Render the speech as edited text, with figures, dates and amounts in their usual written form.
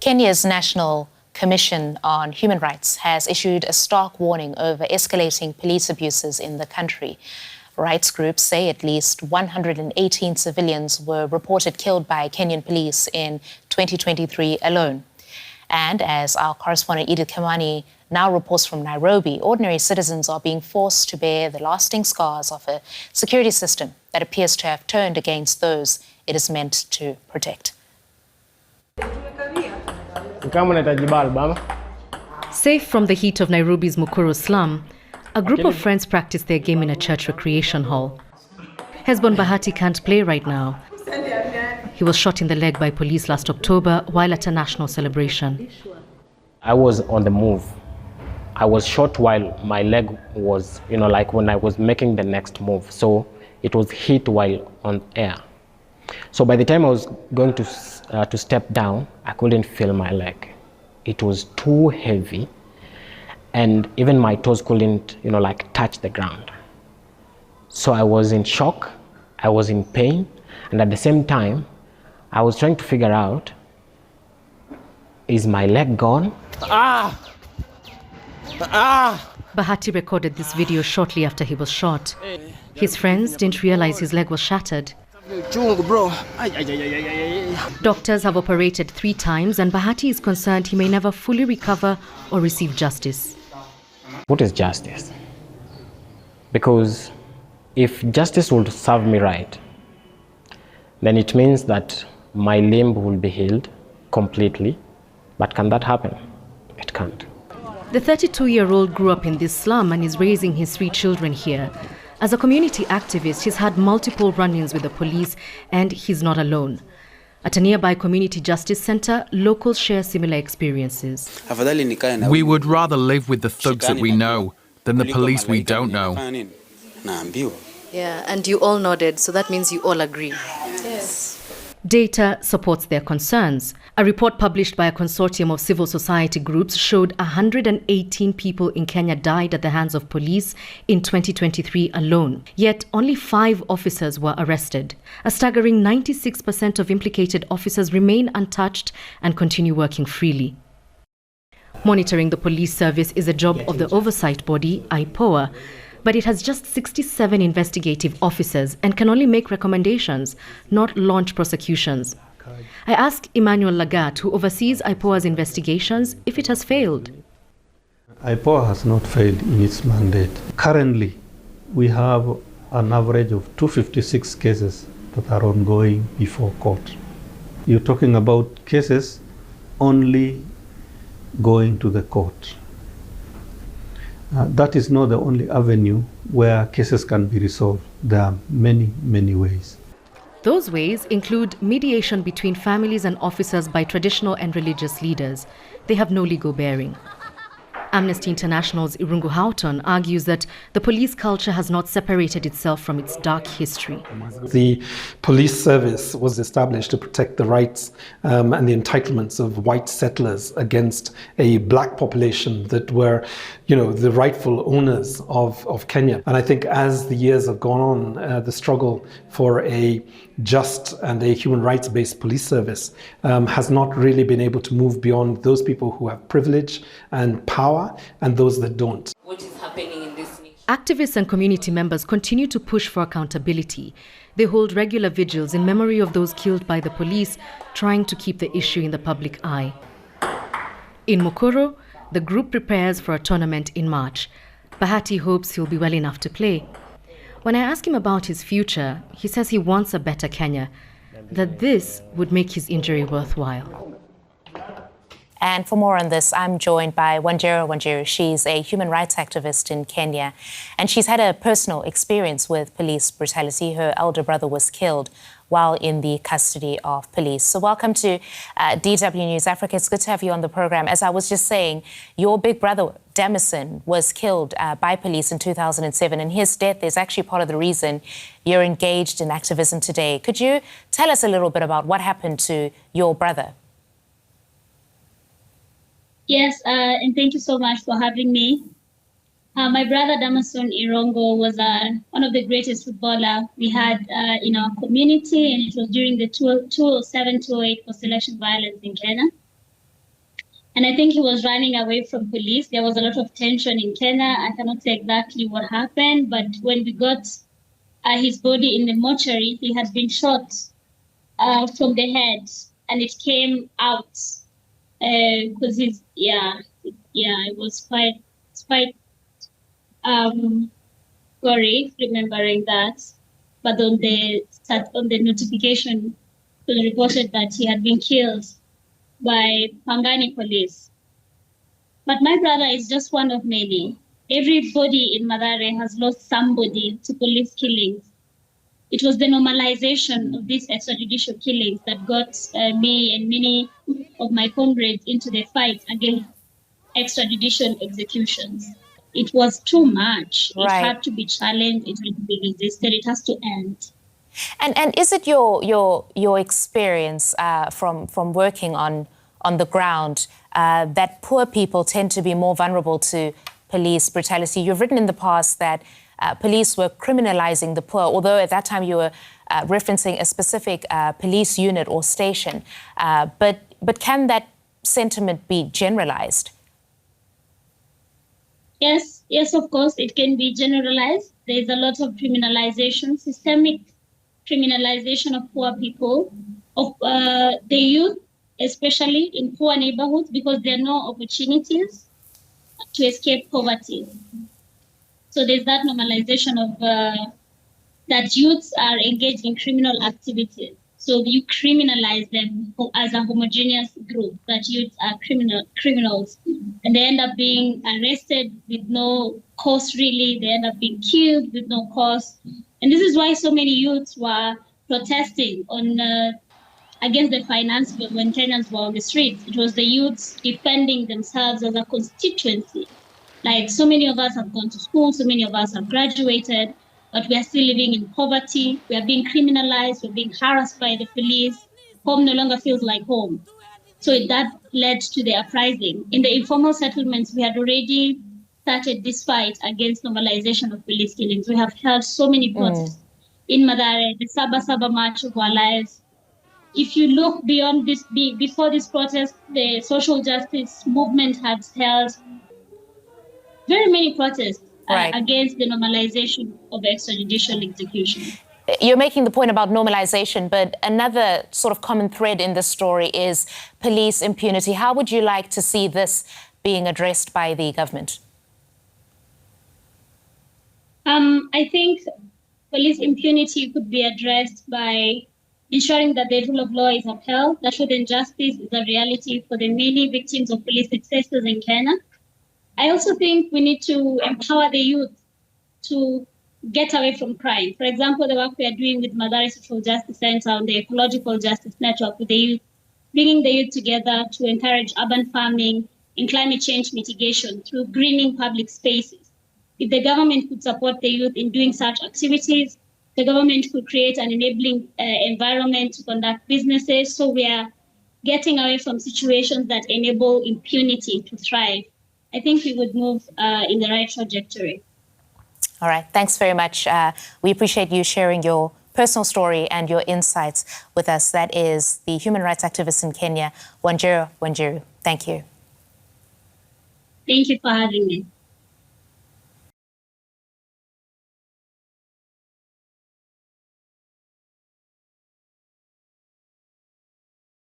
Kenya's National Commission on Human Rights has issued a stark warning over escalating police abuses in the country. Rights groups say at least 118 civilians were reported killed by Kenyan police in 2023 alone. And as our correspondent Edith Kimani now reports from Nairobi, ordinary citizens are being forced to bear the lasting scars of a security system that appears to have turned against those it is meant to protect. Safe from the heat of Nairobi's Mukuru slum, a group of friends practice their game in a church recreation hall. Hesbon Bahati can't play right now. He was shot in the leg by police last October while at a national celebration. I was on the move. I was shot while my leg was, like when I was making the next move. So it was hit while on air. So by the time I was going to step down, I couldn't feel my leg. It was too heavy, and even my toes couldn't, touch the ground. So I was in shock, I was in pain, and at the same time, I was trying to figure out, is my leg gone? Bahati recorded this video shortly after he was shot. His friends didn't realize his leg was shattered. Doctors have operated 3 times, and Bahati is concerned he may never fully recover or receive justice. What is justice? Because if justice would serve me right, then it means that my limb will be healed completely. But can that happen? It can't. The 32-year-old grew up in this slum and is raising his 3 children here. As a community activist, he's had multiple run-ins with the police, and he's not alone. At a nearby community justice center, locals share similar experiences. We would rather live with the thugs that we know than the police we don't know. Yeah, and you all nodded, so that means you all agree. Yes. Data supports their concerns. A report published by a consortium of civil society groups showed 118 people in Kenya died at the hands of police in 2023 alone. Yet only 5 officers were arrested. A staggering 96% of implicated officers remain untouched and continue working freely. Monitoring the police service is a job of the oversight body, IPOA, but it has just 67 investigative officers and can only make recommendations, not launch prosecutions. I asked Emmanuel Lagat, who oversees IPOA's investigations, if it has failed. IPOA has not failed in its mandate. Currently, we have an average of 256 cases that are ongoing before court. You're talking about cases only going to the court. That is not the only avenue where cases can be resolved. There are many, many ways. Those ways include mediation between families and officers by traditional and religious leaders. They have no legal bearing. Amnesty International's Irungu Houghton argues that the police culture has not separated itself from its dark history. The police service was established to protect the rights and the entitlements of white settlers against a black population that were, the rightful owners of Kenya. And I think as the years have gone on, the struggle for a just and a human rights-based police service has not really been able to move beyond those people who have privilege and power and those that don't. What is happening in this nation? Activists and community members continue to push for accountability. They hold regular vigils in memory of those killed by the police, trying to keep the issue in the public eye. In Mukuru, the group prepares for a tournament in March. Bahati hopes he'll be well enough to play. When I ask him about his future, he says he wants a better Kenya, that this would make his injury worthwhile. And for more on this, I'm joined by Wanjera Wanjiru. She's a human rights activist in Kenya, and she's had a personal experience with police brutality. Her elder brother was killed while in the custody of police. So welcome to DW News Africa. It's good to have you on the program. As I was just saying, your big brother, Damison, was killed by police in 2007, and his death is actually part of the reason you're engaged in activism today. Could you tell us a little bit about what happened to your brother? Yes, and thank you so much for having me. My brother Damison Irongo was one of the greatest footballers we had in our community, and it was during the 2007-2008 post-election violence in Kenya. And I think he was running away from police. There was a lot of tension in Kenya. I cannot say exactly what happened, but when we got his body in the mortuary, he had been shot from the head, and it came out because it was quite gory remembering that. But on the notification, it was reported that he had been killed by Pangani police. But my brother is just one of many. Everybody in Mathare has lost somebody to police killings. It was the normalization of these extrajudicial killings that got me and many of my comrades into the fight against extrajudicial executions. It was too much. Right. It had to be challenged. It had to be resisted. It has to end. And is it your experience from working on the ground that poor people tend to be more vulnerable to police brutality? You've written in the past that police were criminalizing the poor, although at that time you were referencing a specific police unit or station. But can that sentiment be generalized? Yes, of course, it can be generalized. There's a lot of criminalization, systemic criminalization of poor people, of the youth, especially in poor neighborhoods, because there are no opportunities to escape poverty. So there's that normalization of that youths are engaged in criminal activities. So you criminalize them as a homogeneous group, that youths are criminals, and they end up being arrested with no cause really. They end up being killed with no cause. And this is why so many youths were protesting on against the finance bill when Kenyans were on the streets. It was the youths defending themselves as a constituency. Like, so many of us have gone to school, so many of us have graduated, but we are still living in poverty. We are being criminalized, we're being harassed by the police. Home no longer feels like home. So that led to the uprising. In the informal settlements, we had already started this fight against normalization of police killings. We have held so many protests in Mathare, the Saba March of Our Lives. If you look beyond this, before this protest, the social justice movement had held very many protests against the normalization of extrajudicial execution. You're making the point about normalization, but another sort of common thread in this story is police impunity. How would you like to see this being addressed by the government? I think police impunity could be addressed by ensuring that the rule of law is upheld, that truth and justice is a reality for the many victims of police excesses in Kenya. I also think we need to empower the youth to get away from crime. For example, the work we are doing with Mathare Social Justice Center on the Ecological Justice Network with the youth, bringing the youth together to encourage urban farming and climate change mitigation through greening public spaces. If the government could support the youth in doing such activities, the government could create an enabling environment to conduct businesses. So we are getting away from situations that enable impunity to thrive. I think we would move in the right trajectory. All right. Thanks very much. We appreciate you sharing your personal story and your insights with us. That is the human rights activist in Kenya, Wanjera Wanjiru. Thank you. Thank you for having me.